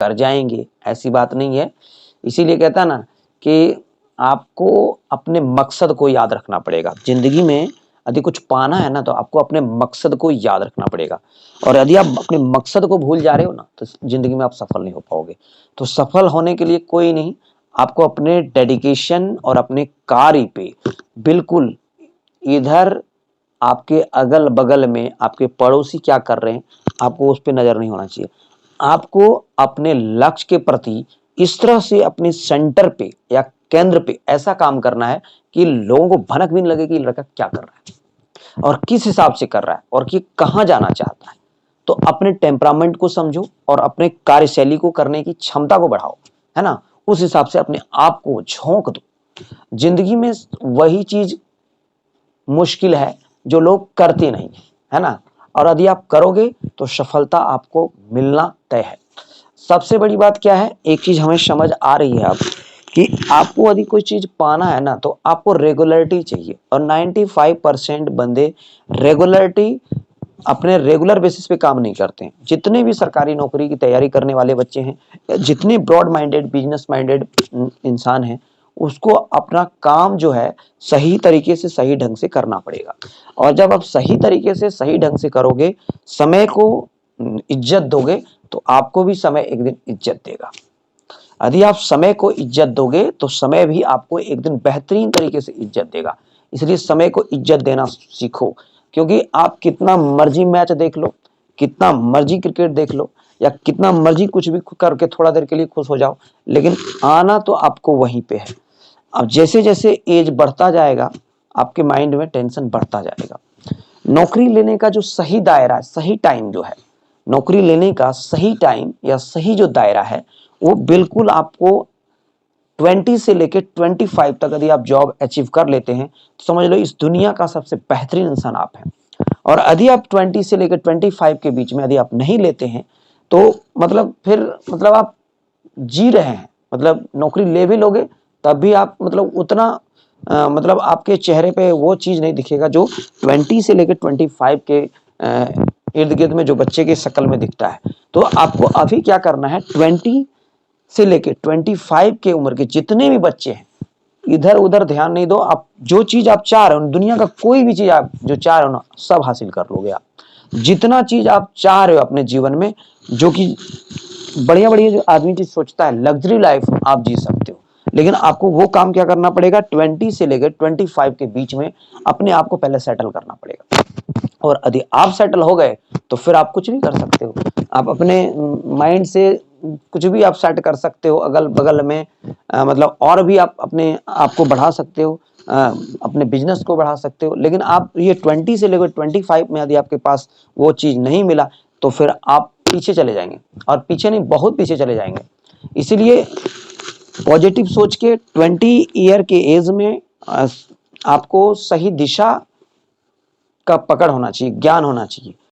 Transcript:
कर जाएंगे, ऐसी बात नहीं है। इसीलिए कहता ना कि आपको अपने मकसद को याद रखना पड़ेगा। जिंदगी में यदि कुछ पाना है ना तो आपको अपने मकसद को याद रखना पड़ेगा। और यदि आप अपने मकसद को भूल जा रहे हो ना तो जिंदगी में आप सफल नहीं हो पाओगे। तो सफल होने के लिए कोई नहीं, आपको अपने डेडिकेशन और अपने कार्य पे बिल्कुल, इधर आपके अगल बगल में आपके पड़ोसी क्या कर रहे हैं आपको उस पर नजर नहीं होना चाहिए। आपको अपने लक्ष्य के प्रति इस तरह से अपने सेंटर पे या केंद्र पे ऐसा काम करना है कि लोगों को भनक भी नहीं लगे कि लड़का क्या कर रहा है और किस हिसाब से कर रहा है और कि कहां जाना चाहता है। तो अपने टेम्परामेंट को समझो और अपने कार्यशैली को करने की क्षमता को बढ़ाओ, है ना। उस हिसाब से अपने आप को झोंक दो। जिंदगी में वही चीज मुश्किल है जो लोग करते नहीं, है ना। और यदि आप करोगे तो सफलता आपको मिलना तय है। सबसे बड़ी बात क्या है, एक चीज हमें समझ आ रही है अब कि आपको यदि कोई चीज पाना है ना तो आपको रेगुलरिटी चाहिए। और 95% बंदे रेगुलरिटी अपने रेगुलर बेसिस पे काम नहीं करते हैं। जितने भी सरकारी नौकरी की तैयारी करने वाले बच्चे हैं, जितने ब्रॉड माइंडेड बिजनेस माइंडेड इंसान हैं, उसको अपना काम जो है सही तरीके से सही ढंग से करना पड़ेगा। और जब आप सही तरीके से सही ढंग से करोगे, समय को इज्जत दोगे तो आपको भी समय एक दिन इज्जत देगा। यदि आप समय को इज्जत दोगे तो समय भी आपको एक दिन बेहतरीन तरीके से इज्जत देगा। इसलिए समय को इज्जत देना सीखो। क्योंकि आप कितना मर्जी मैच देख लो, कितना मर्जी क्रिकेट देख लो या कितना मर्जी कुछ भी करके थोड़ा देर के लिए खुश हो जाओ, लेकिन आना तो आपको वहीं पे है। अब जैसे जैसे एज बढ़ता जाएगा आपके माइंड में टेंशन बढ़ता जाएगा। नौकरी लेने का जो सही दायरा है, सही टाइम जो है, नौकरी लेने का सही टाइम या सही जो दायरा है वो बिल्कुल आपको 20 से लेकर 25 तक यदि आप जॉब अचीव कर लेते हैं तो समझ लो इस दुनिया का सबसे बेहतरीन इंसान आप हैं। और यदि आप 20 से लेकर 25 के बीच में यदि आप नहीं लेते हैं तो मतलब फिर मतलब आप जी रहे हैं, मतलब नौकरी ले भी लोगे तब भी आप मतलब उतना मतलब आपके चेहरे पे वो चीज नहीं दिखेगा जो 20 से लेकर 25 के इर्द गिर्द में जो बच्चे के शक्ल में दिखता है। तो आपको अभी क्या करना है, 20 से लेके 25 के उम्र के जितने भी बच्चे हैं इधर उधर ध्यान नहीं दो। आप जो चीज आप चाह रहे हो, दुनिया का कोई भी चीज आप जो चाह रहे हो ना सब हासिल कर लोगे आप। जितना चीज आप चाह रहे हो अपने जीवन में, जो कि बढ़िया बढ़िया जो आदमी चीज सोचता है, लग्जरी लाइफ आप जी सकते हो। लेकिन आपको वो काम क्या करना पड़ेगा, 20 से लेकर 25 के बीच में अपने आप को पहले सेटल करना पड़ेगा। और यदि आप सेटल हो गए तो फिर आप कुछ भी कर सकते हो। आप अपने माइंड से कुछ भी आप सेट कर सकते हो अगल बगल में, मतलब और भी आप अपने आप को बढ़ा सकते हो, अपने बिजनेस को बढ़ा सकते हो। लेकिन आप ये 20 से लेकर 25 में यदि आपके पास वो चीज नहीं मिला तो फिर आप पीछे चले जाएंगे, और पीछे नहीं बहुत पीछे चले जाएंगे। इसीलिए पॉजिटिव सोच के 20 ईयर के एज में आपको सही दिशा का पकड़ होना चाहिए, ज्ञान होना चाहिए।